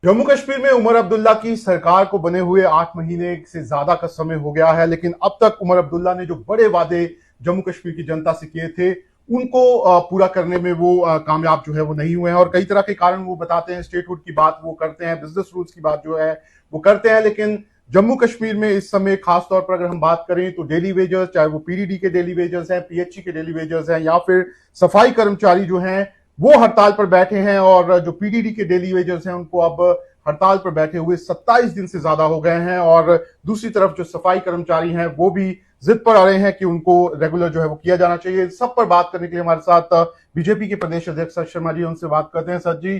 जम्मू कश्मीर में उमर अब्दुल्ला की सरकार को बने हुए 8 महीने से ज्यादा का समय हो गया है, लेकिन अब तक उमर अब्दुल्ला ने जो बड़े वादे जम्मू कश्मीर की जनता से किए थे उनको पूरा करने में वो कामयाब जो है वो नहीं हुए हैं। और कई तरह के कारण वो बताते हैं, स्टेटहुड की बात वो करते हैं, बिजनेस रूल्स की बात जो है वो करते हैं। लेकिन जम्मू कश्मीर में इस समय खासतौर पर अगर हम बात करें तो डेली वेजर्स, चाहे वो पीडीडी के डेली वेजर्स हैं, पीएचई के डेली वेजर्स हैं, या फिर सफाई कर्मचारी जो हैं वो हड़ताल पर बैठे हैं। और जो पीडीडी के डेली वेजर्स हैं उनको अब हड़ताल पर बैठे हुए 27 दिन से ज्यादा हो गए हैं। और दूसरी तरफ जो सफाई कर्मचारी हैं वो भी जिद पर आ रहे हैं कि उनको रेगुलर जो है वो किया जाना चाहिए। सब पर बात करने के लिए हमारे साथ बीजेपी के प्रदेश अध्यक्ष सर शर्मा जी, उनसे बात करते हैं। सर जी,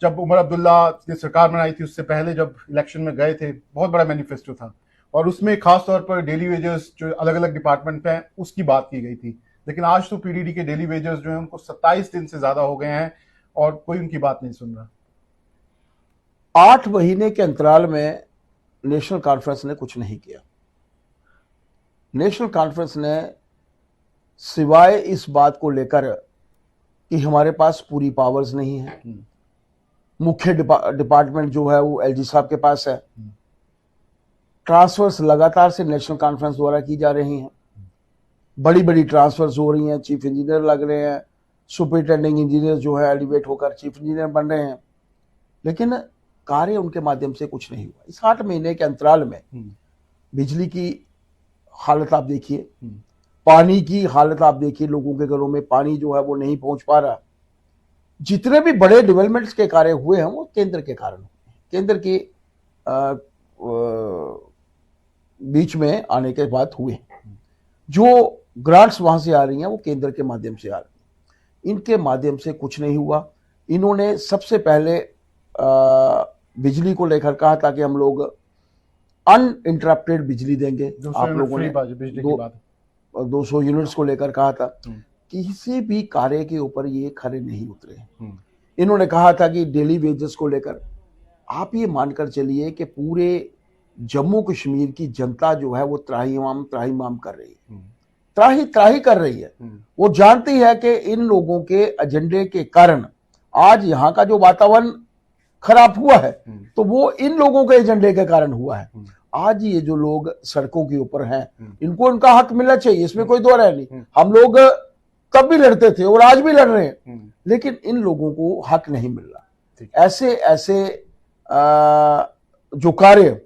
जब उमर अब्दुल्ला ने सरकार बनाई थी उससे पहले जब इलेक्शन में गए थे, बहुत बड़ा मैनिफेस्टो था और उसमें खासतौर पर डेली वेजर्स जो अलग अलग डिपार्टमेंट हैं उसकी बात की गई थी। लेकिन आज तो पीडीडी के डेली वेजर्स जो है उनको 27 दिन से ज्यादा हो गए हैं और कोई उनकी बात नहीं सुन रहा। 8 महीने के अंतराल में नेशनल कॉन्फ्रेंस ने कुछ नहीं किया। नेशनल कॉन्फ्रेंस ने सिवाय इस बात को लेकर कि हमारे पास पूरी पावर्स नहीं है, मुख्य डिपार्टमेंट जो है वो एलजी साहब के पास है, ट्रांसफर्स लगातार से नेशनल कॉन्फ्रेंस द्वारा की जा रही हैं, बड़ी बड़ी ट्रांसफर्स हो रही हैं, चीफ इंजीनियर लग रहे हैं, सुपरिटेंडिंग इंजीनियर जो है एलिवेट होकर चीफ इंजीनियर बन रहे हैं, लेकिन कार्य उनके माध्यम से कुछ नहीं हुआ। इस 8 महीने के अंतराल में बिजली की हालत आप देखिए, पानी की हालत आप देखिए, लोगों के घरों में पानी जो है वो नहीं पहुंच पा रहा। जितने भी बड़े डेवलपमेंट्स के कार्य हुए हैं वो केंद्र के कारण, केंद्र के बीच में आने के बाद हुए। जो ग्रांट्स वहां से आ रही हैं वो केंद्र के माध्यम से आ रही हैं, इनके माध्यम से कुछ नहीं हुआ। इन्होंने सबसे पहले बिजली को लेकर कहा था कि हम लोग अनइंटरप्टेड बिजली देंगे। आप लोगों ने 200 यूनिट्स को लेकर कहा था। किसी भी कार्य के ऊपर ये खरे नहीं उतरे। इन्होंने कहा था कि डेली वेजेस को लेकर आप ये मानकर चलिए कि पूरे जम्मू कश्मीर की जनता जो है वो त्राहिमाम कर रही है, त्राही त्राही कर रही है। वो जानती है कि इन लोगों के एजेंडे के कारण आज यहाँ का जो वातावरण खराब हुआ है तो वो इन लोगों के एजेंडे के कारण हुआ है। आज ये जो लोग सड़कों के ऊपर हैं इनको उनका हक मिलना चाहिए, इसमें कोई दो राय नहीं। हम लोग तब भी लड़ते थे और आज भी लड़ रहे हैं, लेकिन इन लोगों को हक नहीं मिल रहा। ऐसे ऐसे जो कार्य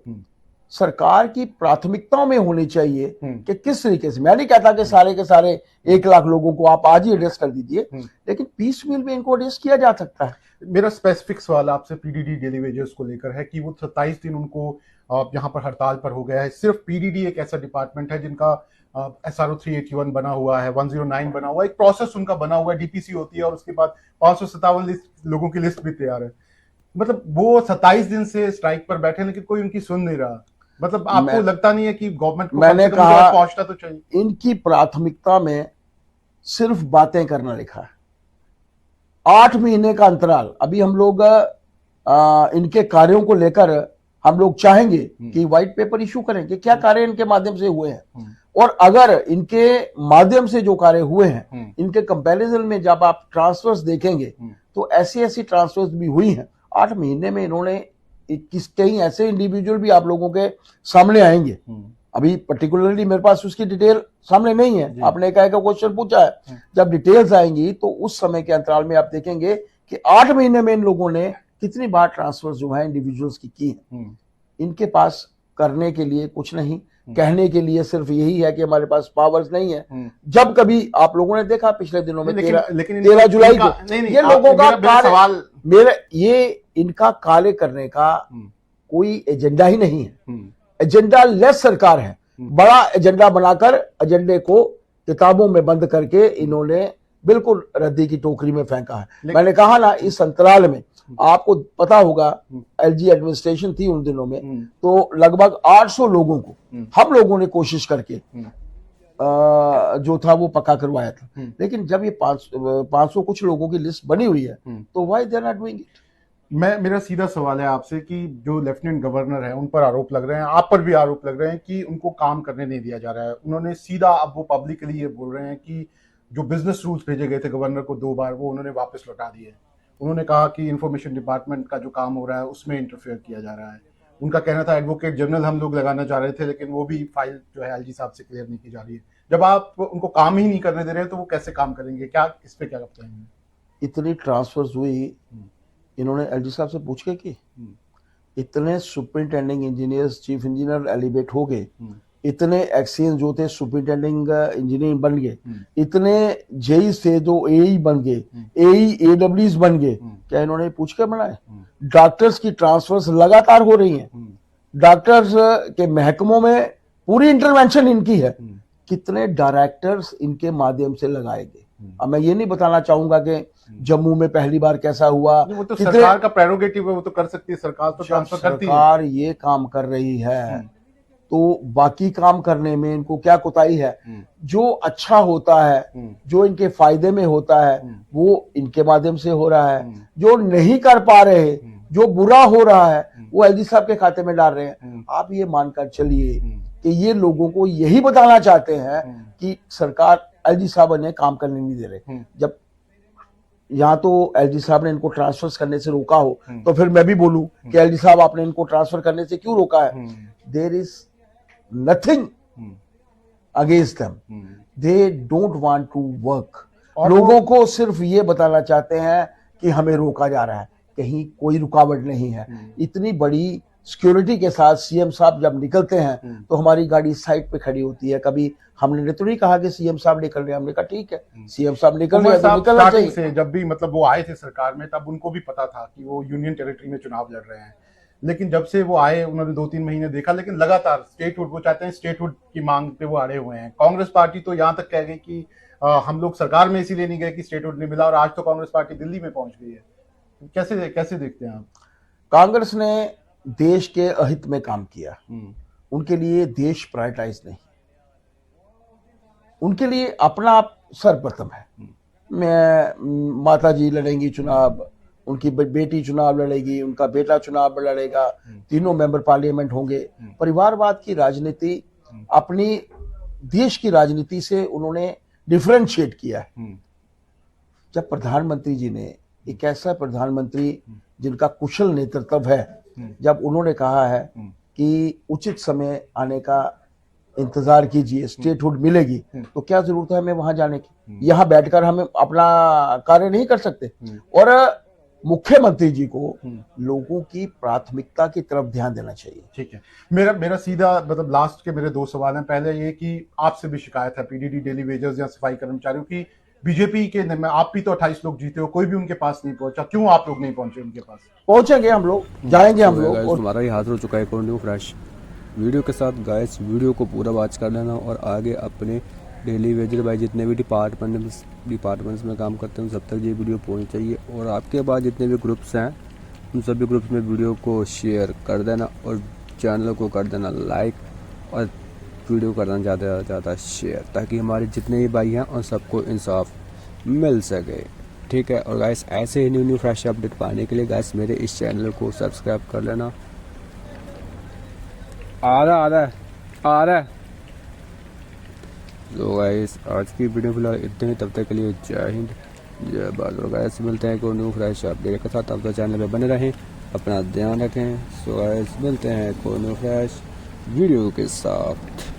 सरकार की प्राथमिकताओं में होनी चाहिए कि किस तरीके से, मैं नहीं कहता कि सारे के सारे 1 लाख लोगों को आप आज ही एड्रेस कर दीजिए, लेकिन पीस मील में इनको एड्रेस किया जा सकता है। मेरा स्पेसिफिक सवाल आपसे पीडीडी डेली वेजर्स को लेकर है कि वो 27 दिन उनको यहाँ पर हड़ताल पर हो गया है। सिर्फ पीडीडी एक ऐसा डिपार्टमेंट है जिनका SRO 381 बना हुआ है, 109 बना हुआ है, एक प्रोसेस उनका बना हुआ है, डीपीसी होती है और उसके बाद 557 लोगों की लिस्ट भी तैयार है। मतलब वो 27 दिन से स्ट्राइक पर बैठे लेकिन कोई उनकी सुन नहीं रहा। मतलब आपको लगता नहीं है कि गवर्नमेंट को मैंने कहा पहुंचना तो चाहिए? इनकी प्राथमिकता में सिर्फ बातें करना लिखा है। 8 महीने का अंतराल, अभी हम लोग इनके कार्यों को लेकर हम लोग चाहेंगे कि व्हाइट पेपर इशू करें कि क्या कार्य इनके माध्यम से हुए हैं, और अगर इनके माध्यम से जो कार्य हुए हैं इनके कंपैरिजन में जब आप ट्रांसफर्स देखेंगे तो ऐसी ऐसी ट्रांसफर्स भी हुई हैं 8 महीने में। इन्होंने कई ऐसे इंडिविजुअल भी आप लोगों के सामने आएंगे, अभी पर्टिकुलरली मेरे पास उसकी डिटेल सामने नहीं है, आपने एक क्वेश्चन पूछा है, जब डिटेल्स आएंगी तो उस समय के अंतराल में आप देखेंगे कि 8 महीने में इन लोगों ने कितनी बार ट्रांसफर जो है इंडिविजुअल्स की है। इनके पास करने के लिए कुछ नहीं, कहने के लिए सिर्फ यही है कि हमारे पास पावर्स नहीं है। जब कभी आप लोगों ने देखा पिछले दिनों में 13 जुलाई को ये लोगों का सवाल, मेरा ये इनका कार्य करने का कोई एजेंडा ही नहीं है, एजेंडा लेस सरकार है। बड़ा एजेंडा बनाकर एजेंडे को किताबों में बंद करके इन्होंने बिल्कुल रद्दी की टोकरी में फेंका है। मैंने कहा ना, इस अंतराल में आपको पता होगा एलजी एडमिनिस्ट्रेशन थी उन दिनों में, तो लगभग 800 लोगों को हम लोगों ने कोशिश करके जो था वो पक्का करवाया था। लेकिन जब ये 500 कुछ लोगों की लिस्ट बनी हुई है तो why they are not doing it? मेरा सीधा सवाल है आपसे कि जो लेफ्टिनेंट गवर्नर है उन पर आरोप लग रहे हैं, आप पर भी आरोप लग रहे हैं कि उनको काम करने नहीं दिया जा रहा है। उन्होंने सीधा, अब वो पब्लिकली ये बोल रहे हैं कि जो बिजनेस रूल्स भेजे गए थे गवर्नर को 2 बार, वो उन्होंने वापस लौटा दिए। उन्होंने कहा कि इंफॉर्मेशन डिपार्टमेंट का जो काम हो रहा है उसमें इंटरफेयर किया जा रहा है। उनका कहना था एडवोकेट जनरल हम लोग लगाना चाह रहे थे, लेकिन वो भी फाइल जो है एलजी साहब से क्लियर नहीं की जा रही है। जब आप उनको काम ही नहीं करने दे रहे हैं तो वो कैसे काम करेंगे? क्या इस पे क्या कहेंगे? इतनी ट्रांसफर्स हुई, इन्होंने एलजी साहब से पूछ के की? इतने superintending engineers, chief engineer elevate हो गए, इतने एक्सचेंज जो थे सुपरिटेंडिंग इंजीनियर बन गए, इतने जेई थे जो एई बन गए, एई एडब्ल्यूज बन गए, क्या इन्होंने पूछ के बनाए? डॉक्टर्स की ट्रांसफर्स लगातार हो रही हैं, डॉक्टर्स के महकमों में पूरी इंटरवेंशन इनकी है। कितने डायरेक्टर्स इनके माध्यम से लगाए गए? अब मैं ये नहीं बताना चाहूंगा कि जम्मू में पहली बार कैसा हुआ, वो तो सरकार का प्रेरोगेटिव है, वो तो कर सकती है, सरकार तो ट्रांसफर करती है। सरकार ये काम कर रही है तो बाकी काम करने में इनको क्या कोताही है? जो अच्छा होता है, जो इनके फायदे में होता है, वो इनके माध्यम से हो रहा है। जो नहीं कर पा रहे, जो बुरा हो रहा है, वो एलजी साहब के खाते में डाल रहे हैं। आप ये मानकर चलिए कि ये लोगों को यही बताना चाहते हैं कि सरकार एलजी साहब ने काम करने नहीं दे रहे। जब यहाँ तो एलजी साहब ने इनको ट्रांसफर करने से रोका हो तो फिर मैं भी बोलूं कि एलजी साहब आपने इनको ट्रांसफर करने से क्यों रोका है? There is nothing against them, they don't want to work. लोगों को सिर्फ ये बताना चाहते हैं कि हमें रोका जा रहा है, कहीं कोई रुकावट नहीं है। इतनी बड़ी सिक्योरिटी के साथ सीएम साहब जब निकलते हैं तो हमारी गाड़ी साइड पे खड़ी होती है। कभी हमने तो नहीं कहा कि सीएम साहब निकल रहे हैं, हमने कहा ठीक है सीएम साहब निकल रहे हैं तो निकलना चाहिए। से जब भी मतलब वो आए थे सरकार में, तब उनको भी पता था कि वो यूनियन टेरिटरी में चुनाव लड़ रहे हैं, लेकिन जब से वो आए उन्होंने 2-3 महीने देखा, लेकिन लगातार स्टेटहुड, वो चाहते हैं स्टेटहुड की मांग पे वो अड़े हुए हैं। कांग्रेस पार्टी तो यहाँ तक कह गई कि हम लोग सरकार में इसीलिए नहीं गए कि स्टेटहुड नहीं मिला, और आज तो कांग्रेस पार्टी दिल्ली में पहुंच गई है। कैसे देखते हैं आप? कांग्रेस ने देश के अहित में काम किया, उनके लिए देश प्रायोरिटाइज नहीं, उनके लिए अपना आप सर्वप्रथम है। मैं माता जी लड़ेंगी चुनाव, उनकी बेटी चुनाव लड़ेगी, उनका बेटा चुनाव लड़ेगा, तीनों मेंबर पार्लियामेंट होंगे। परिवारवाद की राजनीति अपनी देश की राजनीति से उन्होंने डिफरेंशिएट किया है। जब प्रधानमंत्री जी ने, एक ऐसा प्रधानमंत्री जिनका कुशल नेतृत्व है, जब उन्होंने कहा है कि उचित समय आने का इंतजार कीजिए, स्टेटहुड मिलेगी, तो क्या जरूरत है हमें वहां जाने की? यहाँ बैठकर हम अपना कार्य नहीं कर सकते? और मुख्यमंत्री जी को लोगों की प्राथमिकता की तरफ ध्यान देना चाहिए। ठीक है, मेरा सीधा मतलब लास्ट के मेरे 2 सवाल हैं। पहले ये कि आपसे भी शिकायत है पीडीडी डेली वेजर्स या सफाई कर्मचारियों की, बीजेपी के में आप भी तो 28 लोग जीते हो, कोई भी उनके पास नहीं पहुंचा, क्यों आप लोग नहीं पहुंचे उनके पास? पहुंचेंगे हम लोग, जाएंगे हम लोग। और तुम्हारा ही हाथ हो चुका है एक और न्यू फ्रेश वीडियो के साथ। गाइस वीडियो को पूरा वॉच कर लेना और आगे अपने डेली वेजर भाई जितने भी डिपार्टमेंट्स में काम करते हैं सब तक ये वीडियो पहुंचनी चाहिए। और आपके पास जितने भी ग्रुप्स हैं उन सभी ग्रुप्स में वीडियो को शेयर कर देना और चैनल को कर देना लाइक और वीडियो करना ज़्यादा से ज़्यादा शेयर, ताकि हमारे जितने भी भाई हैं उन सबको इंसाफ मिल सके। ठीक है, और गाइस ऐसे ही न्यू फ्रेश अपडेट पाने के लिए गाइस मेरे इस चैनल को सब्सक्राइब कर लेना। आ रहा है। तो गाइस आज की वीडियो फिलहाल इतने ही, तब तक के लिए जय हिंद जय भारत। और गाइस मिलते हैं कोई न्यू फ्रेश अपडेट के साथ, तब तक चैनल पे बने रहें, अपना ध्यान रखें। सो गाइस मिलते हैं कोई न्यू फ्रेश वीडियो के साथ।